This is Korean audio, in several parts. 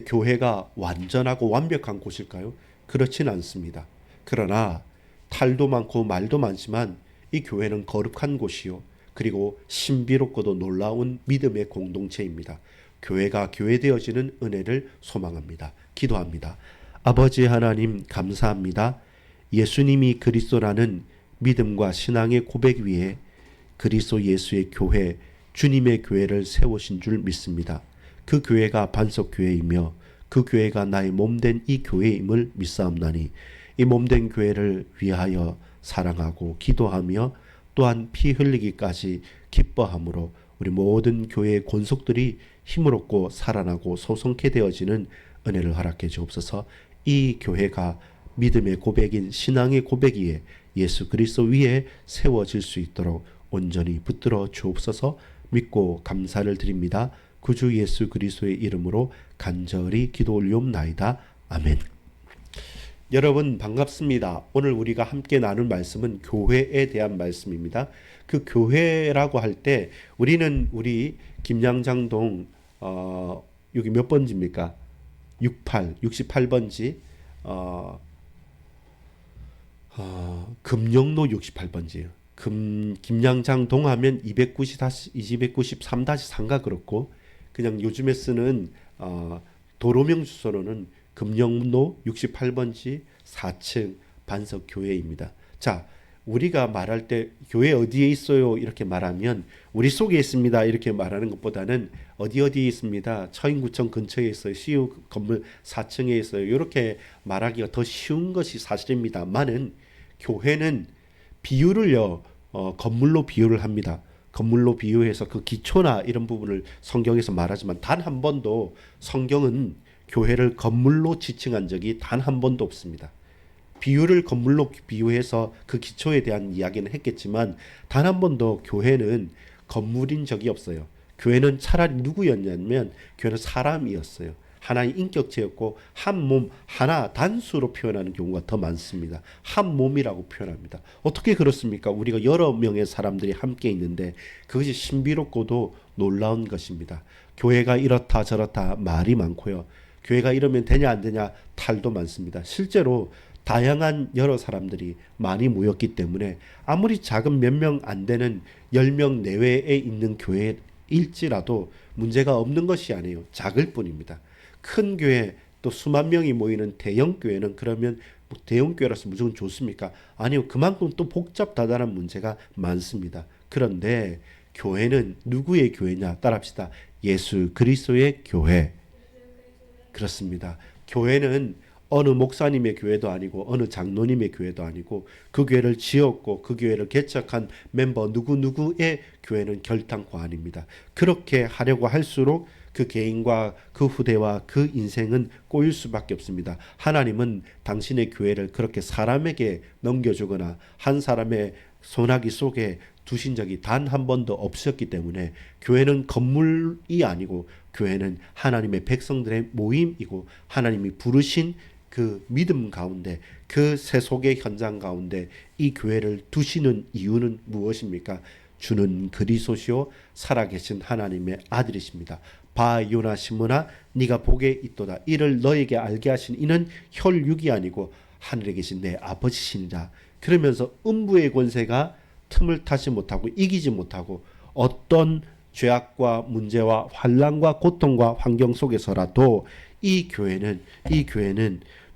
교회가 완전하고 완벽한 곳일까요? 그렇진 않습니다. 그러나 탈도 많고 말도 많지만 이 교회는 거룩한 곳이요. 그리고 신비롭고도 놀라운 믿음의 공동체입니다. 교회가 교회되어지는 은혜를 소망합니다. 기도합니다. 아버지 하나님 감사합니다. 예수님이 그리스도라는 믿음과 신앙의 고백 위에 그리스도 예수의 교회, 주님의 교회를 세우신 줄 믿습니다. 그 교회가 반석교회이며 그 교회가 나의 몸된 이 교회임을 믿사옵나니 이 몸된 교회를 위하여 사랑하고 기도하며 또한 피 흘리기까지 기뻐함으로 우리 모든 교회의 권속들이 힘을 얻고 살아나고 소성케 되어지는 은혜를 허락해 주옵소서. 이 교회가 믿음의 고백인 신앙의 고백이에 예수 그리스도 위에 세워질 수 있도록 온전히 붙들어 주옵소서. 믿고 감사를 드립니다. 구주 예수 그리스도의 이름으로 간절히 기도 올리옵나이다. 아멘. 여러분 반갑습니다. 오늘 우리가 함께 나눌 말씀은 교회에 대한 말씀입니다. 그 교회라고 할 때 우리는 우리 김양장동 여기 몇 번지입니까? 68번지 금영로 68번지예요. 김양장동 하면 293-3-3가 그렇고 그냥 요즘에 쓰는 도로명 주소로는 금영로 68번지 4층 반석교회입니다. 자, 우리가 말할 때 교회 어디에 있어요 이렇게 말하면 우리 속에 있습니다 이렇게 말하는 것보다는 어디에 있습니다. 처인구청 근처에 있어요. CU 건물 4층에 있어요. 이렇게 말하기가 더 쉬운 것이 사실입니다만은 교회는 비유를요 건물로 비유를 합니다. 건물로 비유해서 그 기초나 이런 부분을 성경에서 말하지만 단 한 번도 성경은 교회를 건물로 지칭한 적이 단 한 번도 없습니다. 비유를 건물로 비유해서 그 기초에 대한 이야기는 했겠지만 단 한 번도 교회는 건물인 적이 없어요. 교회는 차라리 누구였냐면 교회는 사람이었어요. 하나의 인격체였고 한 몸 하나 단수로 표현하는 경우가 더 많습니다. 한 몸이라고 표현합니다. 어떻게 그렇습니까? 우리가 여러 명의 사람들이 함께 있는데 그것이 신비롭고도 놀라운 것입니다. 교회가 이렇다 저렇다 말이 많고요. 교회가 이러면 되냐 안 되냐 탈도 많습니다. 실제로 다양한 여러 사람들이 많이 모였기 때문에 아무리 작은 몇 명 안 되는 10명 내외에 있는 교회일지라도 문제가 없는 것이 아니에요. 작을 뿐입니다. 큰 교회 또 수만 명이 모이는 대형 교회는 그러면 대형 교회라서 무조건 좋습니까? 아니요. 그만큼 또 복잡다단한 문제가 많습니다. 그런데 교회는 누구의 교회냐? 따라합시다. 예수 그리스도의 교회. 그렇습니다. 교회는 어느 목사님의 교회도 아니고 어느 장로님의 교회도 아니고 그 교회를 지었고 그 교회를 개척한 멤버 누구누구의 교회는 결단코 아닙니다. 그렇게 하려고 할수록 그 개인과 그 후대와 그 인생은 꼬일 수밖에 없습니다. 하나님은 당신의 교회를 그렇게 사람에게 넘겨주거나 한 사람의 소나기 속에 두신 적이 단 한 번도 없었기 때문에 교회는 건물이 아니고 교회는 하나님의 백성들의 모임이고 하나님이 부르신 그 믿음 가운데 그 세속의 현장 가운데 이 교회를 두시는 이유는 무엇입니까? 주는 그리스도시요 살아계신 하나님의 아들이십니다. 바 요나 시므나 네가 복에 있도다. 이를 너에게 알게 하신 이는 혈육이 아니고 하늘에 계신 내 아버지시니라. 그러면서 음부의 권세가 틈을 타지 못하고 이기지 못하고 어떤 죄악과 문제와 환난과 고통과 환경 속에서라도 이 교회는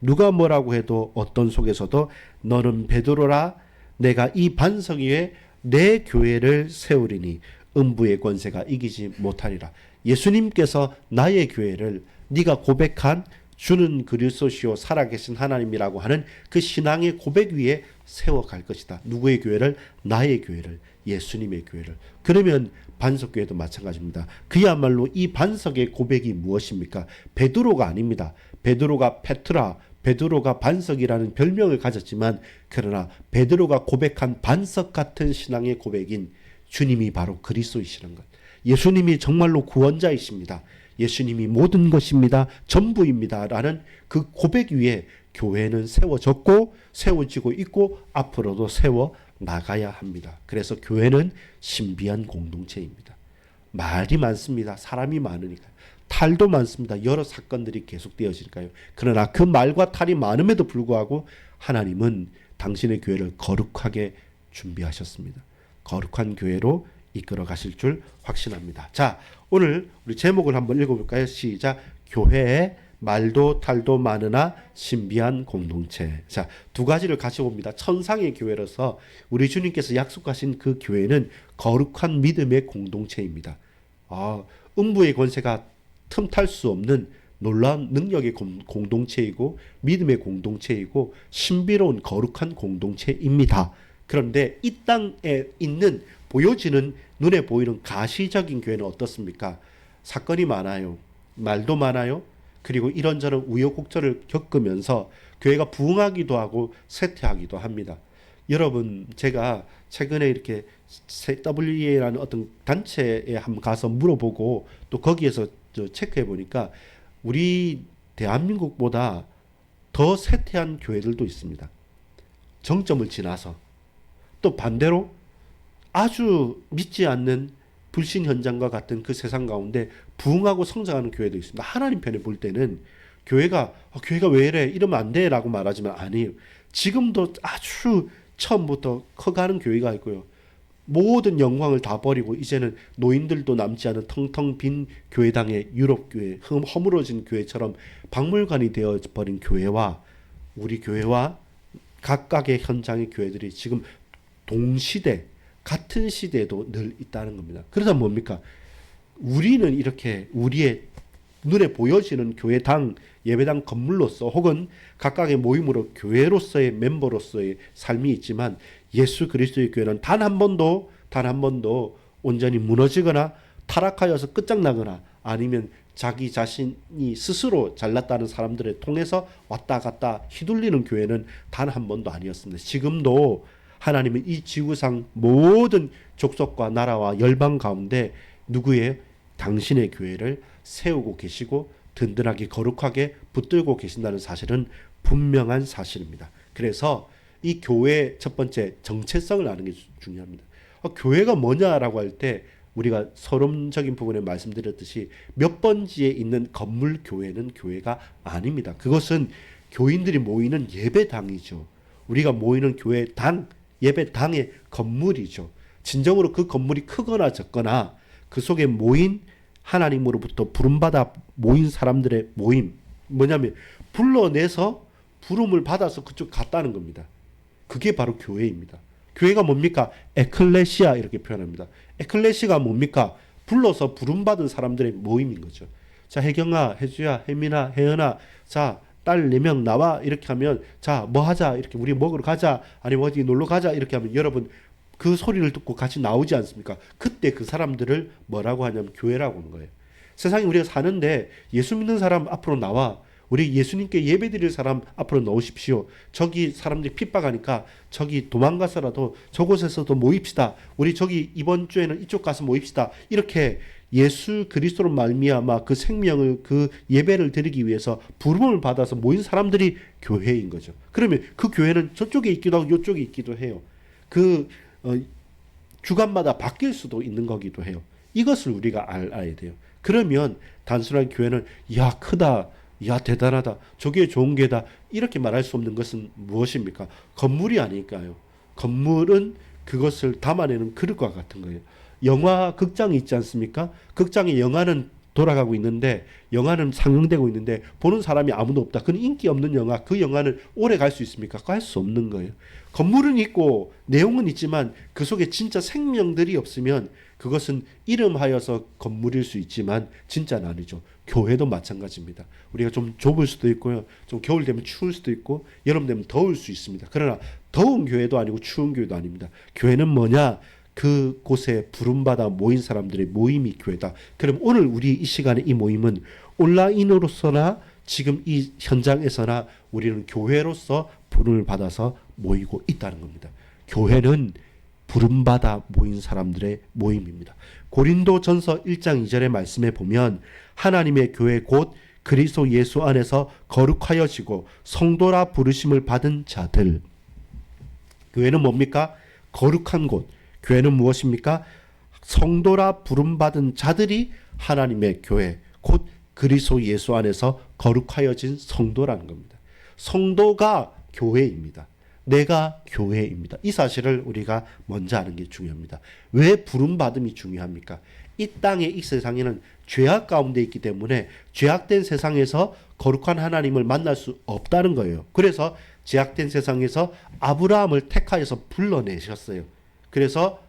누가 뭐라고 해도 어떤 속에서도 너는 베드로라 내가 이 반석 위에 내 교회를 세우리니 음부의 권세가 이기지 못하리라. 예수님께서 나의 교회를 네가 고백한 주는 그리스도시요 살아계신 하나님이라고 하는 그 신앙의 고백 위에 세워갈 것이다. 누구의 교회를? 나의 교회를, 예수님의 교회를. 그러면 반석교회도 마찬가지입니다. 그야말로 이 반석의 고백이 무엇입니까? 베드로가 아닙니다. 베드로가 페트라, 베드로가 반석이라는 별명을 가졌지만 그러나 베드로가 고백한 반석 같은 신앙의 고백인 주님이 바로 그리스도이시는 것. 예수님이 정말로 구원자이십니다. 예수님이 모든 것입니다. 전부입니다. 라는 그 고백 위에 교회는 세워졌고 세워지고 있고 앞으로도 세워 나가야 합니다. 그래서 교회는 신비한 공동체입니다. 말이 많습니다. 사람이 많으니까. 탈도 많습니다. 여러 사건들이 계속되어지니까요. 그러나 그 말과 탈이 많음에도 불구하고 하나님은 당신의 교회를 거룩하게 준비하셨습니다. 거룩한 교회로 이끌어 가실 줄 확신합니다. 자, 오늘 우리 제목을 한번 읽어볼까요? 시작. 교회에 말도 탈도 많으나 신비한 공동체. 자, 두 가지를 같이 봅니다. 천상의 교회로서 우리 주님께서 약속하신 그 교회는 거룩한 믿음의 공동체입니다. 음부의 권세가 틈탈 수 없는 놀라운 능력의 공동체이고 믿음의 공동체이고 신비로운 거룩한 공동체입니다. 그런데 이 땅에 있는 보여지는 눈에 보이는 가시적인 교회는 어떻습니까? 사건이 많아요. 말도 많아요. 그리고 이런저런 우여곡절을 겪으면서 교회가 부흥하기도 하고 쇠퇴하기도 합니다. 여러분, 제가 최근에 이렇게 WEA라는 어떤 단체에 한번 가서 물어보고 또 거기에서 체크해 보니까 우리 대한민국보다 더 쇠퇴한 교회들도 있습니다. 정점을 지나서. 또 반대로 아주 믿지 않는 불신 현장과 같은 그 세상 가운데 부흥하고 성장하는 교회도 있습니다. 하나님 편에 볼 때는 교회가 왜 이래 이러면 안 돼 라고 말하지만 아니에요. 지금도 아주 처음부터 커가는 교회가 있고요. 모든 영광을 다 버리고 이제는 노인들도 남지 않은 텅텅 빈 교회당의 유럽교회, 허물어진 교회처럼 박물관이 되어버린 교회와 우리 교회와 각각의 현장의 교회들이 지금 동시대 같은 시대에도 늘 있다는 겁니다. 그러다 뭡니까? 우리는 이렇게 우리의 눈에 보여지는 교회당, 예배당 건물로서 혹은 각각의 모임으로 교회로서의 멤버로서의 삶이 있지만 예수 그리스도의 교회는 단 한 번도 온전히 무너지거나 타락하여서 끝장나거나 아니면 자기 자신이 스스로 잘났다는 사람들을 통해서 왔다 갔다 휘둘리는 교회는 단 한 번도 아니었습니다. 지금도 하나님은 이 지구상 모든 족속과 나라와 열방 가운데 누구의 당신의 교회를 세우고 계시고 든든하게 거룩하게 붙들고 계신다는 사실은 분명한 사실입니다. 그래서 이 교회의 첫 번째 정체성을 아는 게 중요합니다. 교회가 뭐냐라고 할 때 우리가 서론적인 부분에 말씀드렸듯이 몇 번지에 있는 건물 교회는 교회가 아닙니다. 그것은 교인들이 모이는 예배당이죠. 우리가 모이는 교회당, 예배당의 건물이죠. 진정으로 그 건물이 크거나 적거나 그 속에 모인 하나님으로부터 부름받아 모인 사람들의 모임, 뭐냐면 불러내서 부름을 받아서 그쪽 갔다는 겁니다. 그게 바로 교회입니다. 교회가 뭡니까? 에클레시아 이렇게 표현합니다. 에클레시아가 뭡니까? 불러서 부름받은 사람들의 모임인 거죠. 자, 혜경아, 혜주야, 혜민아, 혜연아, 자, 딸 4명 나와 이렇게 하면 자, 뭐 하자 이렇게 우리 먹으러 가자 아니면 어디 놀러 가자 이렇게 하면 여러분 그 소리를 듣고 같이 나오지 않습니까? 그때 그 사람들을 뭐라고 하냐면 교회라고 하는 거예요. 세상에 우리가 사는데 예수 믿는 사람 앞으로 나와 우리 예수님께 예배드릴 사람 앞으로 넣으십시오. 저기 사람들이 핍박하니까 저기 도망가서라도 저곳에서도 모입시다. 우리 저기 이번 주에는 이쪽 가서 모입시다. 이렇게 예수 그리스도로 말미암아 그 생명을 그 예배를 드리기 위해서 부름을 받아서 모인 사람들이 교회인 거죠. 그러면 그 교회는 저쪽에 있기도 하고 이쪽에 있기도 해요. 주간마다 바뀔 수도 있는 거기도 해요. 이것을 우리가 알아야 돼요. 그러면 단순한 교회는 야 크다, 야 대단하다, 저게 좋은 게다 이렇게 말할 수 없는 것은 무엇입니까? 건물이 아닐까요? 건물은 그것을 담아내는 그릇과 같은 거예요. 영화 극장이 있지 않습니까? 극장에 영화는 돌아가고 있는데 영화는 상영되고 있는데 보는 사람이 아무도 없다. 그건 인기 없는 영화. 그 영화는 오래 갈 수 있습니까? 갈 수 없는 거예요. 건물은 있고 내용은 있지만 그 속에 진짜 생명들이 없으면 그것은 이름하여서 건물일 수 있지만 진짜는 아니죠. 교회도 마찬가지입니다. 우리가 좀 좁을 수도 있고요. 좀 겨울 되면 추울 수도 있고 여름 되면 더울 수 있습니다. 그러나 더운 교회도 아니고 추운 교회도 아닙니다. 교회는 뭐냐? 그곳에 부름받아 모인 사람들의 모임이 교회다. 그럼 오늘 우리 이 시간에 이 모임은 온라인으로서나 지금 이 현장에서나 우리는 교회로서 부름을 받아서 모이고 있다는 겁니다. 교회는 부름받아 모인 사람들의 모임입니다. 고린도전서 1장 2절의 말씀에 보면 하나님의 교회 곧 그리스도 예수 안에서 거룩하여지고 성도라 부르심을 받은 자들. 교회는 뭡니까? 거룩한 곳. 교회는 무엇입니까? 성도라 부름받은 자들이 하나님의 교회 곧 그리스도 예수 안에서 거룩하여진 성도라는 겁니다. 성도가 교회입니다. 내가 교회입니다. 이 사실을 우리가 먼저 아는 게 중요합니다. 왜 부름받음이 중요합니까? 이 땅에 이 세상에는 죄악 가운데 있기 때문에 죄악된 세상에서 거룩한 하나님을 만날 수 없다는 거예요. 그래서 죄악된 세상에서 아브라함을 택하여서 불러내셨어요. 그래서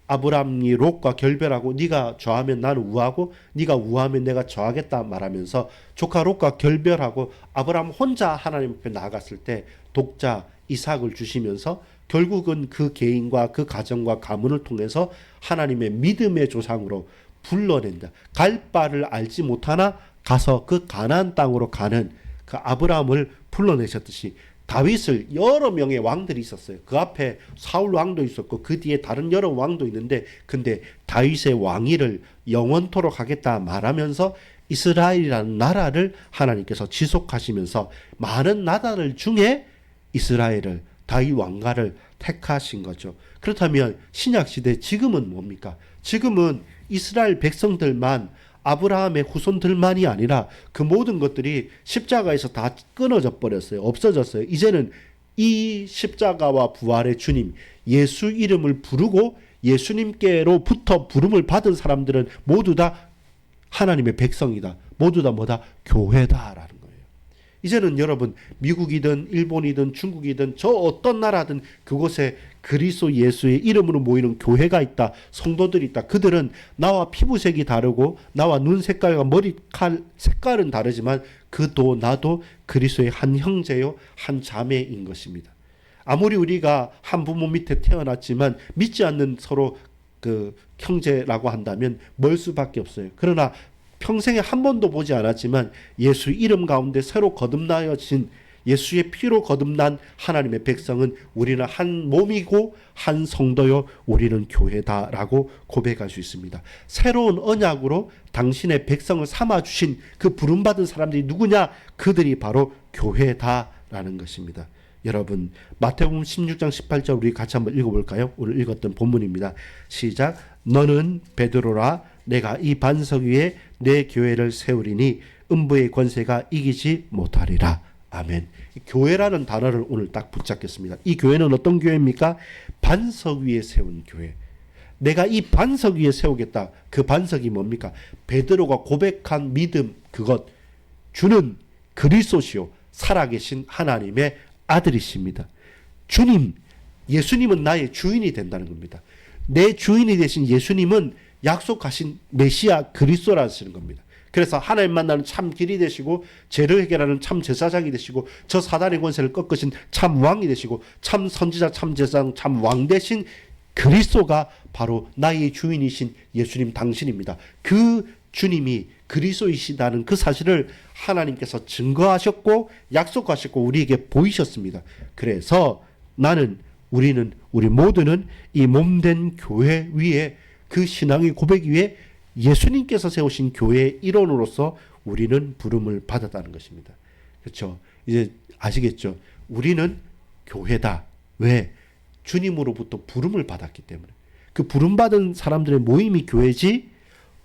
아브라함이 롯과 결별하고 네가 좌하면 나는 우하고 네가 우하면 내가 좌하겠다 말하면서 조카 롯과 결별하고 아브라함 혼자 하나님 앞에 나아갔을 때 독자 이삭을 주시면서 결국은 그 개인과 그 가정과 가문을 통해서 하나님의 믿음의 조상으로 불러낸다. 갈 바를 알지 못하나 가서 그 가나안 땅으로 가는 그 아브라함을 불러내셨듯이 다윗을 여러 명의 왕들이 있었어요. 그 앞에 사울 왕도 있었고 그 뒤에 다른 여러 왕도 있는데 근데 다윗의 왕위를 영원토록 하겠다 말하면서 이스라엘이라는 나라를 하나님께서 지속하시면서 많은 나라들 중에 이스라엘을 다윗 왕가를 택하신 거죠. 그렇다면 신약시대 지금은 뭡니까? 지금은 이스라엘 백성들만 아브라함의 후손들만이 아니라 그 모든 것들이 십자가에서 다 끊어져 버렸어요. 없어졌어요. 이제는 이 십자가와 부활의 주님 예수 이름을 부르고 예수님께로부터 부름을 받은 사람들은 모두 다 하나님의 백성이다. 모두 다 뭐다? 교회다라는 거예요. 이제는 여러분 미국이든 일본이든 중국이든 저 어떤 나라든 그곳에 그리스도 예수의 이름으로 모이는 교회가 있다. 성도들이 있다. 그들은 나와 피부색이 다르고 나와 눈 색깔과 머리칼 색깔은 다르지만 그도 나도 그리스도의 한 형제요 한 자매인 것입니다. 아무리 우리가 한 부모 밑에 태어났지만 믿지 않는 서로 그 형제라고 한다면 멀 수밖에 없어요. 그러나 평생에 한 번도 보지 않았지만 예수 이름 가운데 새로 거듭나여진 예수의 피로 거듭난 하나님의 백성은 우리는 한 몸이고 한 성도요 우리는 교회다라고 고백할 수 있습니다. 새로운 언약으로 당신의 백성을 삼아주신 그 부름받은 사람들이 누구냐? 그들이 바로 교회다라는 것입니다. 여러분 마태복음 16장 18절 우리 같이 한번 읽어볼까요? 오늘 읽었던 본문입니다. 시작. 너는 베드로라 내가 이 반석 위에 내 교회를 세우리니 음부의 권세가 이기지 못하리라. 아멘. 교회라는 단어를 오늘 딱 붙잡겠습니다. 이 교회는 어떤 교회입니까? 반석 위에 세운 교회. 내가 이 반석 위에 세우겠다. 그 반석이 뭡니까? 베드로가 고백한 믿음 그것 주는 그리스도시요 살아계신 하나님의 아들이십니다. 주님, 예수님은 나의 주인이 된다는 겁니다. 내 주인이 되신 예수님은 약속하신 메시아 그리스도라는 겁니다. 그래서 하나님 만나는 참 길이 되시고 죄를 해결하는 참 제사장이 되시고 저 사단의 권세를 꺾으신 참 왕이 되시고 참 선지자 참 제사장 참 왕 되신 그리스도가 바로 나의 주인이신 예수님 당신입니다. 그 주님이 그리스도이시다는 그 사실을 하나님께서 증거하셨고 약속하셨고 우리에게 보이셨습니다. 그래서 우리 모두는 이 몸된 교회 위에 그 신앙의 고백 위에 예수님께서 세우신 교회의 일원으로서 우리는 부름을 받았다는 것입니다. 그렇죠? 이제 아시겠죠? 우리는 교회다. 왜? 주님으로부터 부름을 받았기 때문에. 그 부름받은 사람들의 모임이 교회지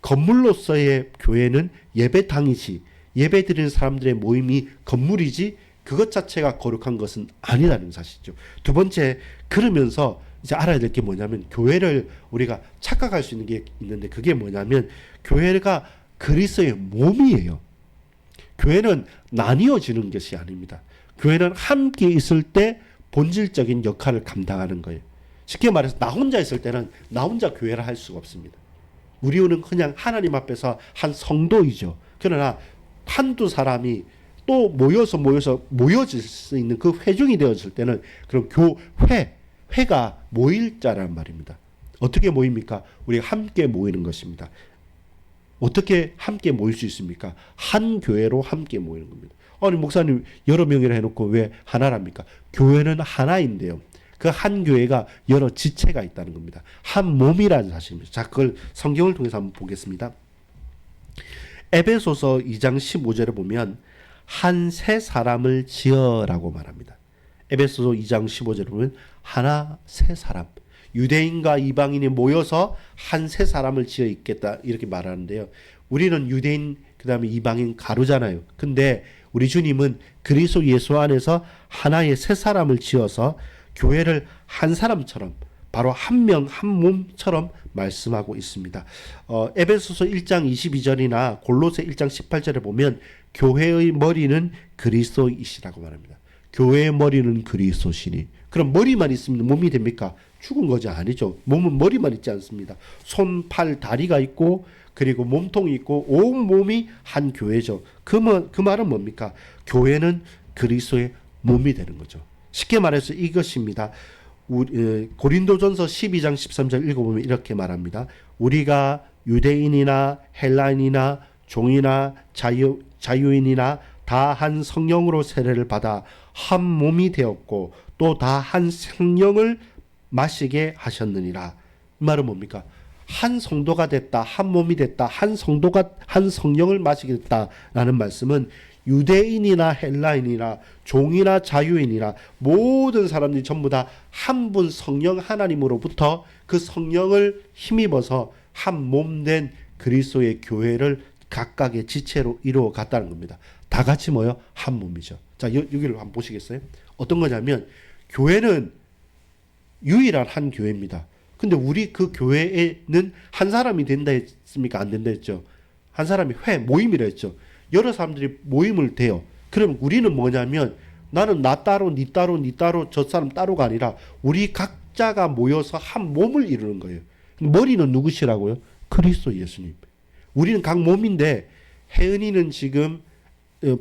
건물로서의 교회는 예배당이지 예배드리는 사람들의 모임이 건물이지 그것 자체가 거룩한 것은 아니라는 사실이죠. 두 번째, 그러면서 이제 알아야 될 게 뭐냐면 교회를 우리가 착각할 수 있는 게 있는데 그게 뭐냐면 교회가 그리스도의 몸이에요. 교회는 나뉘어지는 것이 아닙니다. 교회는 함께 있을 때 본질적인 역할을 감당하는 거예요. 쉽게 말해서 나 혼자 있을 때는 나 혼자 교회를 할 수가 없습니다. 우리는 그냥 하나님 앞에서 한 성도이죠. 그러나 한두 사람이 또 모여질 수 있는 그 회중이 되었을 때는 그럼 회가 모일 자란 말입니다. 어떻게 모입니까? 우리가 함께 모이는 것입니다. 어떻게 함께 모일 수 있습니까? 한 교회로 함께 모이는 겁니다. 아니 목사님 여러 명이라 해놓고 왜 하나랍니까? 교회는 하나인데요. 그 한 교회가 여러 지체가 있다는 겁니다. 한 몸이라는 사실입니다. 자, 그걸 성경을 통해서 한번 보겠습니다. 에베소서 2장 15절에 보면 한 세 사람을 지어라고 말합니다. 에베소서 2장 15절에 보면 하나 세 사람, 유대인과 이방인이 모여서 한 세 사람을 지어 있겠다 이렇게 말하는데요. 우리는 유대인 그다음에 이방인 가루잖아요. 근데 우리 주님은 그리스도 예수 안에서 하나의 새 사람을 지어서 교회를 한 사람처럼 바로 한 명 한 몸처럼 말씀하고 있습니다. 에베소서 1장 22절이나 골로새 1장 18절에 보면 교회의 머리는 그리스도이시라고 말합니다. 교회의 머리는 그리스도시니. 그럼 머리만 있으면 몸이 됩니까? 죽은 거지 아니죠. 몸은 머리만 있지 않습니다. 손, 팔, 다리가 있고 그리고 몸통이 있고 온 몸이 한 교회죠. 그 말은 뭡니까? 교회는 그리스도의 몸이 되는 거죠. 쉽게 말해서 이것입니다. 고린도전서 12장 13절 읽어보면 이렇게 말합니다. 우리가 유대인이나 헬라인이나 종이나 자유인이나 다 한 성령으로 세례를 받아 한 몸이 되었고 또 다 한 생명을 마시게 하셨느니라. 이 말은 뭡니까? 한 성도가 됐다, 한 몸이 됐다, 한 성도가 한 성령을 마시게 됐다라는 말씀은 유대인이나 헬라인이나 종이나 자유인이나 모든 사람들이 전부 다 한 분 성령 하나님으로부터 그 성령을 힘입어서 한 몸된 그리스도의 교회를 각각의 지체로 이루어 갔다는 겁니다. 다 같이 모여 한 몸이죠. 자, 여기를 한번 보시겠어요? 어떤 거냐면 교회는 유일한 한 교회입니다. 근데 우리 그 교회에는 한 사람이 된다 했습니까? 안 된다 했죠. 한 사람이 모임이라 했죠. 여러 사람들이 모임을 돼요. 그럼 우리는 뭐냐면 나는 나 따로 니 따로 니 따로 저 사람 따로가 아니라 우리 각자가 모여서 한 몸을 이루는 거예요. 머리는 누구시라고요? 그리스도 예수님. 우리는 각 몸인데 혜은이는 지금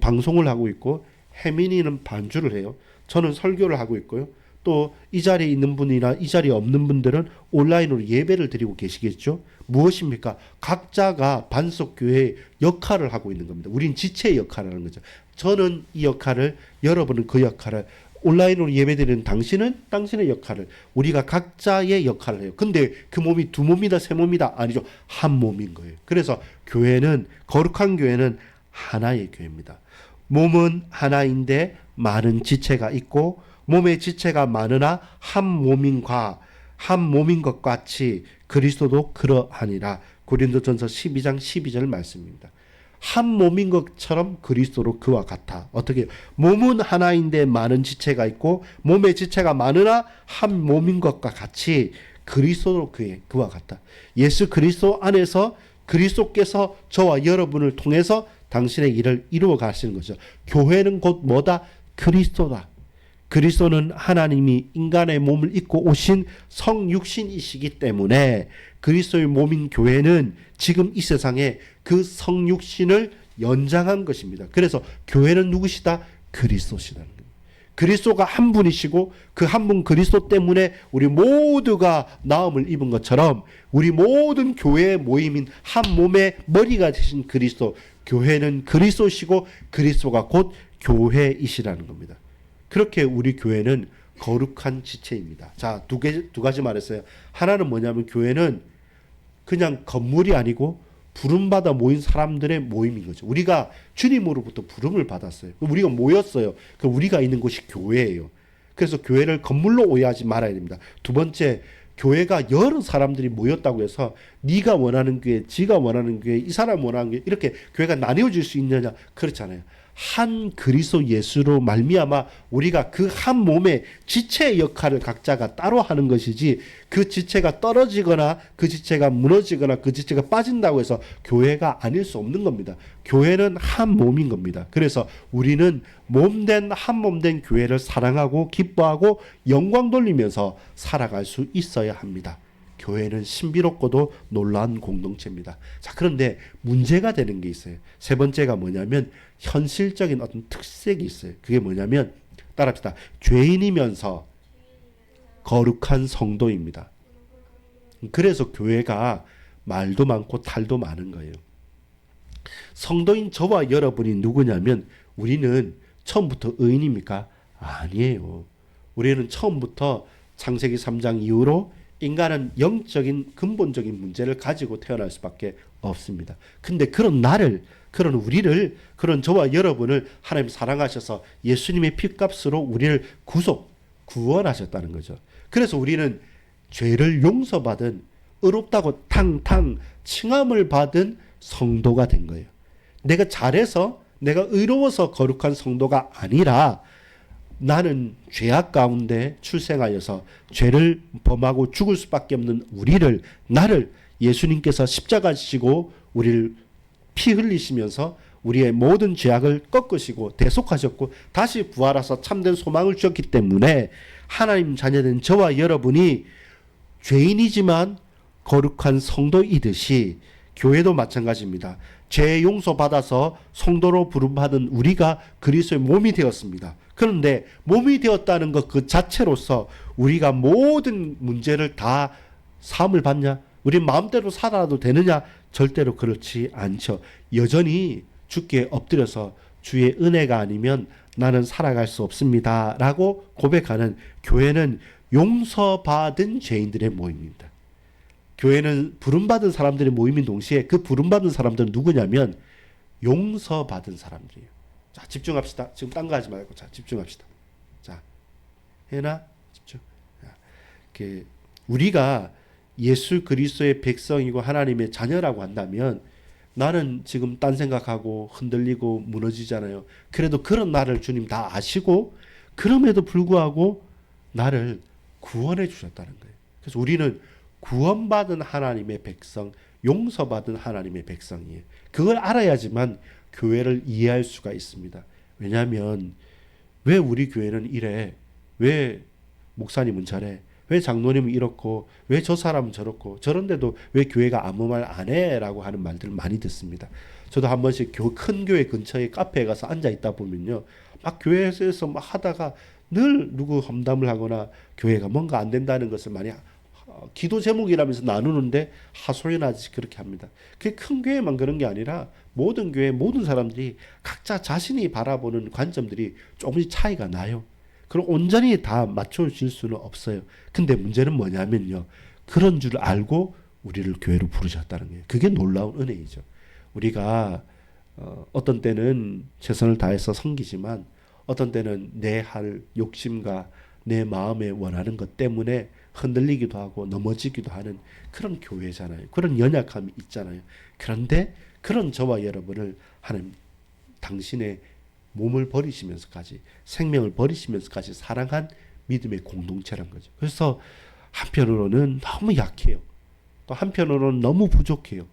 방송을 하고 있고 혜민이는 반주를 해요. 저는 설교를 하고 있고요. 또 이 자리에 있는 분이나 이 자리에 없는 분들은 온라인으로 예배를 드리고 계시겠죠. 무엇입니까? 각자가 반석교회의 역할을 하고 있는 겁니다. 우린 지체의 역할을 하는 거죠. 저는 이 역할을, 여러분은 그 역할을, 온라인으로 예배드리는 당신은 당신의 역할을, 우리가 각자의 역할을 해요. 근데 그 몸이 두 몸이다 세 몸이다 아니죠. 한 몸인 거예요. 그래서 교회는, 거룩한 교회는 하나의 교회입니다. 몸은 하나인데 많은 지체가 있고 몸의 지체가 많으나 한 몸인 것 같이 그리스도도 그러하니라. 고린도전서 12장 12절 말씀입니다. 한 몸인 것처럼 그리스도로 그와 같아. 어떻게? 몸은 하나인데 많은 지체가 있고 몸의 지체가 많으나 한 몸인 것과 같이 그리스도로 그와 같다. 예수 그리스도 안에서 그리스도께서 저와 여러분을 통해서 당신의 일을 이루어 가시는 거죠. 교회는 곧 뭐다? 그리스도다. 그리스도는 하나님이 인간의 몸을 입고 오신 성육신이시기 때문에 그리스도의 몸인 교회는 지금 이 세상에 그 성육신을 연장한 것입니다. 그래서 교회는 누구시다? 그리스도시다는 겁니다. 그리스도가 한 분이시고 그 한 분 그리스도 때문에 우리 모두가 나음을 입은 것처럼 우리 모든 교회의 모임인 한 몸의 머리가 되신 그리스도, 교회는 그리스도시고 그리스도가 곧 교회이시라는 겁니다. 그렇게 우리 교회는 거룩한 지체입니다. 자, 두 가지 말했어요. 하나는 뭐냐면 교회는 그냥 건물이 아니고 부름받아 모인 사람들의 모임인 거죠. 우리가 주님으로부터 부름을 받았어요. 우리가 모였어요. 우리가 있는 곳이 교회예요. 그래서 교회를 건물로 오해하지 말아야 됩니다. 두 번째, 교회가 여러 사람들이 모였다고 해서 네가 원하는 교회, 지가 원하는 교회, 이 사람 원하는 교회 이렇게 교회가 나뉘어질 수 있느냐? 그렇잖아요. 한 그리스도 예수로 말미암아 우리가 그 한 몸의 지체의 역할을 각자가 따로 하는 것이지 그 지체가 떨어지거나 그 지체가 무너지거나 그 지체가 빠진다고 해서 교회가 아닐 수 없는 겁니다. 교회는 한 몸인 겁니다. 그래서 우리는 몸된 한 몸된 교회를 사랑하고 기뻐하고 영광 돌리면서 살아갈 수 있어야 합니다. 교회는 신비롭고도 놀라운 공동체입니다. 자, 그런데 문제가 되는 게 있어요. 세 번째가 뭐냐면 현실적인 어떤 특색이 있어요. 그게 뭐냐면 따라합시다. 죄인이면서 거룩한 성도입니다. 그래서 교회가 말도 많고 탈도 많은 거예요. 성도인 저와 여러분이 누구냐면 우리는 처음부터 의인입니까? 아니에요. 우리는 처음부터 창세기 3장 이후로 인간은 영적인 근본적인 문제를 가지고 태어날 수밖에 없습니다. 근데 그런 우리를, 그런 저와 여러분을 하나님 사랑하셔서 예수님의 피값으로 우리를 구원하셨다는 거죠. 그래서 우리는 죄를 용서받은 의롭다고 탕탕 칭함을 받은 성도가 된 거예요. 내가 잘해서 내가 의로워서 거룩한 성도가 아니라 나는 죄악 가운데 출생하여서 죄를 범하고 죽을 수밖에 없는 나를 예수님께서 십자가 지시고 우리를 피 흘리시면서 우리의 모든 죄악을 꺾으시고 대속하셨고 다시 부활하사 참된 소망을 주셨기 때문에 하나님 자녀된 저와 여러분이 죄인이지만 거룩한 성도이듯이 교회도 마찬가지입니다. 죄 용서받아서 성도로 부름받은 우리가 그리스도의 몸이 되었습니다. 그런데 몸이 되었다는 것 그 자체로서 우리가 모든 문제를 다 사함을 받냐? 우리 마음대로 살아도 되느냐? 절대로 그렇지 않죠. 여전히 주께 엎드려서 주의 은혜가 아니면 나는 살아갈 수 없습니다 라고 고백하는 교회는 용서받은 죄인들의 모임입니다. 교회는 부름받은 사람들의 모임인 동시에 그 부름받은 사람들은 누구냐면 용서받은 사람들이에요. 자, 집중합시다. 지금 딴 거 하지 말고 자, 집중합시다. 자, 해나 집중. 우리가 예수 그리스도의 백성이고 하나님의 자녀라고 한다면 나는 지금 딴 생각하고 흔들리고 무너지잖아요. 그래도 그런 나를 주님 다 아시고 그럼에도 불구하고 나를 구원해 주셨다는 거예요. 그래서 우리는 구원받은 하나님의 백성, 용서받은 하나님의 백성이에요. 그걸 알아야지만 교회를 이해할 수가 있습니다. 왜냐하면 왜 우리 교회는 이래? 왜 목사님은 저래? 왜 장로님은 이렇고 왜 저 사람은 저렇고 저런데도 왜 교회가 아무 말 안 해? 라고 하는 말들을 많이 듣습니다. 저도 한 번씩 큰 교회 근처에 카페에 가서 앉아 있다 보면요. 막 교회에서 막 하다가 늘 누구 험담을 하거나 교회가 뭔가 안 된다는 것을 많이 기도 제목이라면서 나누는데 하소연하듯이 그렇게 합니다. 그게 큰 교회만 그런 게 아니라 모든 교회 모든 사람들이 각자 자신이 바라보는 관점들이 조금씩 차이가 나요. 그럼 온전히 다 맞춰질 수는 없어요. 근데 문제는 뭐냐면요. 그런 줄 알고 우리를 교회로 부르셨다는 거예요. 그게 놀라운 은혜이죠. 우리가 어떤 때는 최선을 다해서 섬기지만 어떤 때는 내 할 욕심과 내 마음에 원하는 것 때문에 흔들리기도 하고 넘어지기도 하는 그런 교회잖아요. 그런 연약함이 있잖아요. 그런데 그런 저와 여러분을 하나님 당신의 몸을 버리시면서까지 생명을 버리시면서까지 사랑한 믿음의 공동체란 거죠. 그래서 한편으로는 너무 약해요. 또 한편으로는 너무 부족해요.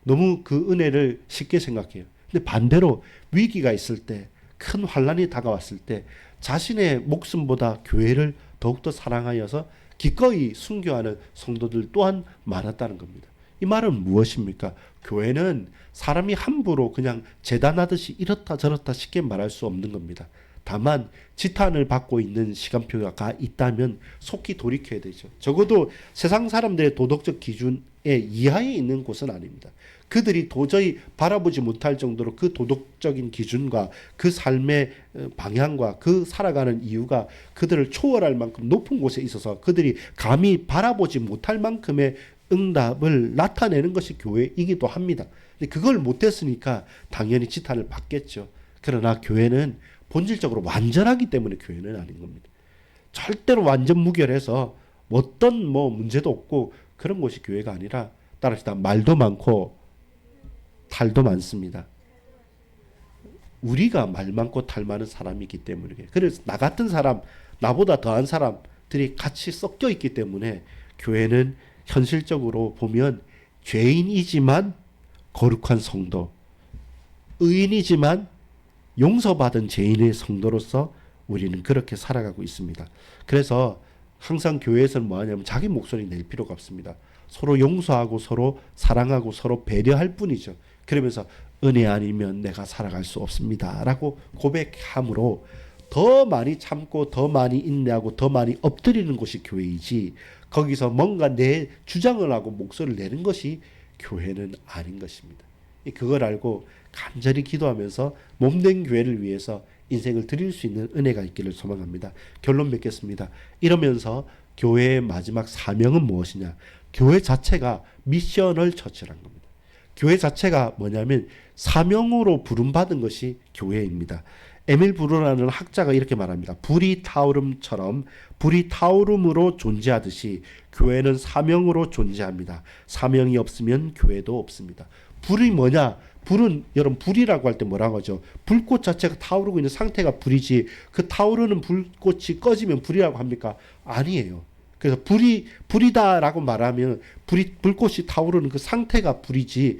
너무 그 은혜를 쉽게 생각해요. 근데 반대로 위기가 있을 때, 큰 환란이 다가왔을 때 자신의 목숨보다 교회를 더욱더 사랑하여서 기꺼이 순교하는 성도들 또한 많았다는 겁니다. 이 말은 무엇입니까? 교회는 사람이 함부로 그냥 재단하듯이 이렇다 저렇다 쉽게 말할 수 없는 겁니다. 다만 지탄을 받고 있는 시간표가 있다면 속히 돌이켜야 되죠. 적어도 세상 사람들의 도덕적 기준에 이하에 있는 곳은 아닙니다. 그들이 도저히 바라보지 못할 정도로 그 도덕적인 기준과 그 삶의 방향과 그 살아가는 이유가 그들을 초월할 만큼 높은 곳에 있어서 그들이 감히 바라보지 못할 만큼의 응답을 나타내는 것이 교회이기도 합니다. 근데 그걸 못했으니까 당연히 지탄을 받겠죠. 그러나 교회는 본질적으로 완전하기 때문에 교회는 아닌 겁니다. 절대로 완전 무결해서 어떤 문제도 없고 그런 곳이 교회가 아니라 따라합시다. 말도 많고 탈도 많습니다. 우리가 말 많고 탈 많은 사람이기 때문에 그래서 나 같은 사람, 나보다 더한 사람들이 같이 섞여 있기 때문에 교회는 현실적으로 보면 죄인이지만 거룩한 성도, 의인이지만 용서받은 죄인의 성도로서 우리는 그렇게 살아가고 있습니다. 그래서 항상 교회에서는 뭐하냐면 자기 목소리 낼 필요가 없습니다. 서로 용서하고 서로 사랑하고 서로 배려할 뿐이죠. 그러면서 은혜 아니면 내가 살아갈 수 없습니다 라고 고백함으로 더 많이 참고 더 많이 인내하고 더 많이 엎드리는 곳이 교회이지, 거기서 뭔가 내 주장을 하고 목소리를 내는 것이 교회는 아닌 것입니다. 그걸 알고 간절히 기도하면서 몸된 교회를 위해서 인생을 드릴 수 있는 은혜가 있기를 소망합니다. 결론 맺겠습니다. 이러면서 교회의 마지막 사명은 무엇이냐? 교회 자체가 미셔널 처치라는 겁니다. 교회 자체가 뭐냐면 사명으로 부름받은 것이 교회입니다. 에밀 브루라는 학자가 이렇게 말합니다. 불이 타오름처럼 불이 타오름으로 존재하듯이 교회는 사명으로 존재합니다. 사명이 없으면 교회도 없습니다. 불이 뭐냐? 불은 여러분 불이라고 할 때 뭐라고 하죠? 불꽃 자체가 타오르고 있는 상태가 불이지 그 타오르는 불꽃이 꺼지면 불이라고 합니까? 아니에요. 그래서 불이다라고 말하면 불꽃이 타오르는 그 상태가 불이지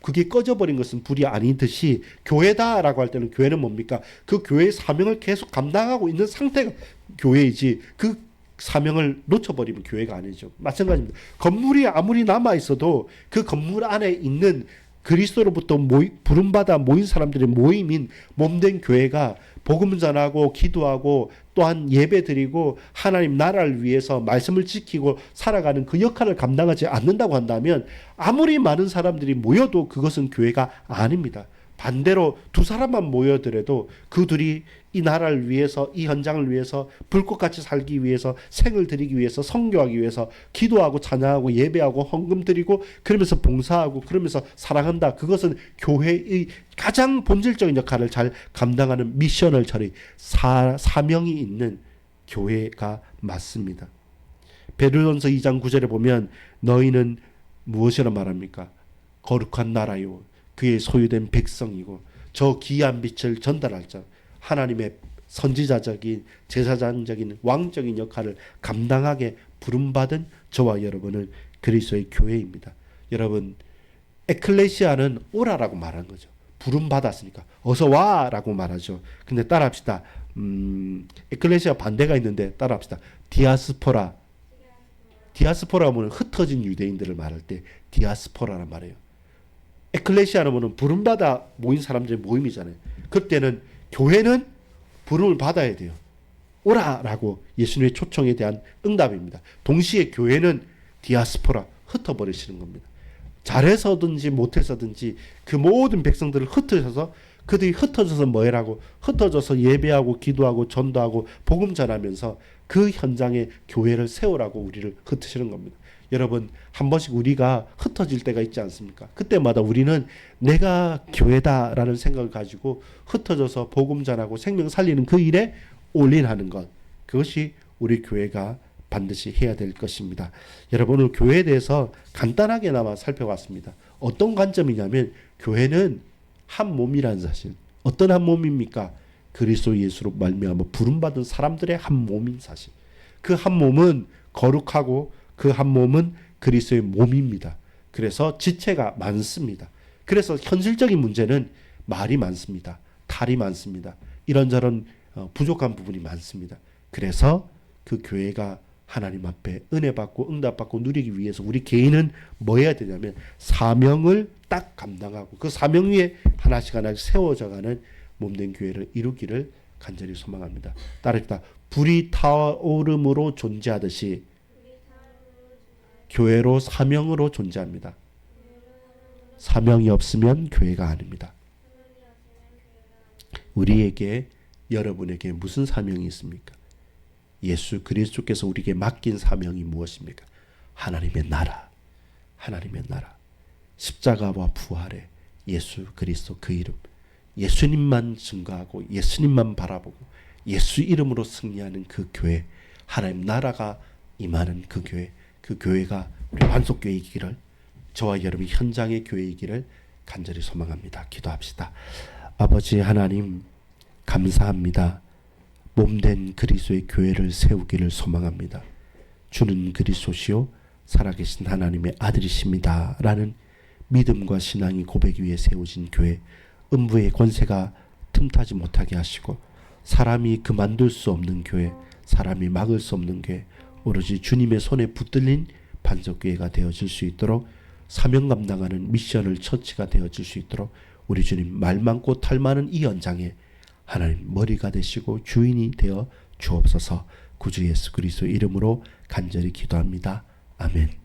그게 꺼져버린 것은 불이 아니듯이 교회다라고 할 때는 교회는 뭡니까? 그 교회의 사명을 계속 감당하고 있는 상태가 교회이지 그 사명을 놓쳐버리면 교회가 아니죠. 마찬가지입니다. 건물이 아무리 남아있어도 그 건물 안에 있는 그리스도로부터 부름받아 모인 사람들의 모임인 몸된 교회가 복음 전하고 기도하고 또한 예배드리고 하나님 나라를 위해서 말씀을 지키고 살아가는 그 역할을 감당하지 않는다고 한다면 아무리 많은 사람들이 모여도 그것은 교회가 아닙니다. 반대로 두 사람만 모여더라도 그 둘이 이 나라를 위해서 이 현장을 위해서 불꽃같이 살기 위해서 생을 드리기 위해서 선교하기 위해서 기도하고 찬양하고 예배하고 헌금 드리고 그러면서 봉사하고 그러면서 사랑한다. 그것은 교회의 가장 본질적인 역할을 잘 감당하는 미셔널 처리 사명이 있는 교회가 맞습니다. 베드로전서 2장 9절에 보면 너희는 무엇이라 말합니까? 거룩한 나라요 그의 소유된 백성이고 저 귀한 빛을 전달할 자 하나님의 선지자적인 제사장적인 왕적인 역할을 감당하게 부름받은 저와 여러분은 그리스도의 교회입니다. 여러분 에클레시아는 오라라고 말한 거죠. 부름받았으니까 어서 와라고 말하죠. 근데 따라합시다. 에클레시아 반대가 있는데 따라합시다. 디아스포라. 디아스포라는 흩어진 유대인들을 말할 때 디아스포라란 말이에요. 에클레시아는 부름받아 모인 사람들의 모임이잖아요. 그때는 교회는 부름을 받아야 돼요. 오라라고 예수님의 초청에 대한 응답입니다. 동시에 교회는 디아스포라 흩어버리시는 겁니다. 잘해서든지 못해서든지 그 모든 백성들을 흩어져서 그들이 흩어져서 뭐해라고 흩어져서 예배하고 기도하고 전도하고 복음 전하면서 그 현장에 교회를 세우라고 우리를 흩으시는 겁니다. 여러분 한 번씩 우리가 흩어질 때가 있지 않습니까? 그때마다 우리는 내가 교회다라는 생각을 가지고 흩어져서 복음 전하고 생명 살리는 그 일에 올인하는 것 그것이 우리 교회가 반드시 해야 될 것입니다. 여러분 오늘 교회에 대해서 간단하게나마 살펴봤습니다. 어떤 관점이냐면 교회는 한 몸이라는 사실. 어떤 한 몸입니까? 그리스도 예수로 말미암아 부름받은 사람들의 한 몸인 사실. 그 한 몸은 거룩하고 그 한 몸은 그리스도의 몸입니다. 그래서 지체가 많습니다. 그래서 현실적인 문제는 말이 많습니다. 탈이 많습니다. 이런저런 부족한 부분이 많습니다. 그래서 그 교회가 하나님 앞에 은혜 받고 응답 받고 누리기 위해서 우리 개인은 뭐 해야 되냐면 사명을 딱 감당하고 그 사명 위에 하나씩 세워져가는 몸된 교회를 이루기를 간절히 소망합니다. 따르다 불이 타오름으로 존재하듯이 교회로 사명으로 존재합니다. 사명이 없으면 교회가 아닙니다. 우리에게 여러분에게 무슨 사명이 있습니까? 예수 그리스도께서 우리에게 맡긴 사명이 무엇입니까? 하나님의 나라. 하나님의 나라. 십자가와 부활의 예수 그리스도 그 이름. 예수님만 증거하고 예수님만 바라보고 예수 이름으로 승리하는 그 교회. 하나님 나라가 임하는 그 교회. 그 교회가 우리 반석교회이기를 저와 여러분 현장의 교회이기를 간절히 소망합니다. 기도합시다. 아버지 하나님 감사합니다. 몸된 그리스도의 교회를 세우기를 소망합니다. 주는 그리스도시요 살아계신 하나님의 아들이십니다. 라는 믿음과 신앙이 고백 위에 세워진 교회 음부의 권세가 틈타지 못하게 하시고 사람이 그만둘 수 없는 교회 사람이 막을 수 없는 교회 오로지 주님의 손에 붙들린 반석교회가 되어질 수 있도록 사명 감당하는 미션을 처치가 되어질 수 있도록 우리 주님 말 많고 탈 많은 이 현장에 하나님 머리가 되시고 주인이 되어 주옵소서. 구주 예수 그리스도 이름으로 간절히 기도합니다. 아멘.